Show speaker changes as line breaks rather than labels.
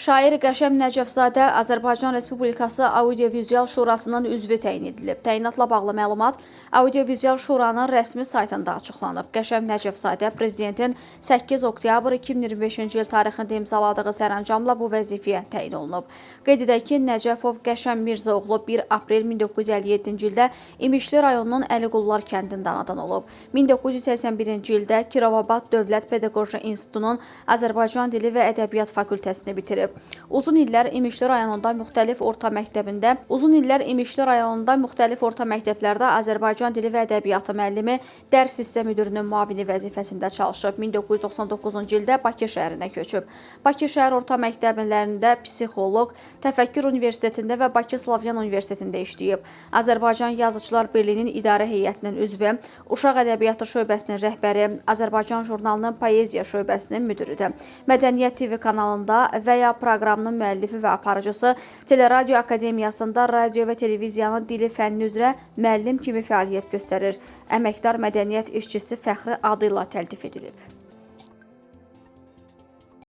Şair Qəşəm Nəcəfzadə Azərbaycan Respublikası Audio-Vizual Şurasının üzvü təyin edilib. Təyinatla bağlı məlumat Audio-Vizual Şuranın rəsmi saytında açıqlanıb. Qəşəm Nəcəfzadə Prezidentin 8 oktyabr 2025-ci il tarixində imzaladığı sərəncamla bu vəzifəyə təyin olunub. Qeyd edək ki, Nəcəfov Qəşəm Mirzəoğlu 1 aprel 1957-ci ildə İmişli rayonunun Əliqullar kəndində anadan olub. 1981-ci ildə Kirovabad Dövlət Pedaqoji İnstitutunun Azərbaycan Dili və Ədəbiyyat fakültəsini bitirib. Uzun illər İmişli rayonunda müxtəlif orta məktəblərdə Azərbaycan dili və ədəbiyyatı müəllimi, dərs hissə müdirinin müavini vəzifəsində çalışıb. 1999-cu ildə Bakı şəhərinə köçüb. Bakı şəhər orta məktəblərində psixoloq, Təfəkkür Universitetində və Bakı Slavyan Universitetində işləyib. Azərbaycan Yazıçılar Birliyinin idarə heyətinin üzvü, Uşaq ədəbiyyatı şöbəsinin rəhbəri, Azərbaycan jurnalının poeziya şöbəsinin müdiridir. Mədəniyyət TV kanalında və ya proqramının müəllifi və aparıcısı, Teleradio Akademiyasında radio və televiziyanın dili fənni üzrə müəllim kimi fəaliyyət göstərir. Əməkdar mədəniyyət işçisi fəxri adı ilə təltif edilib.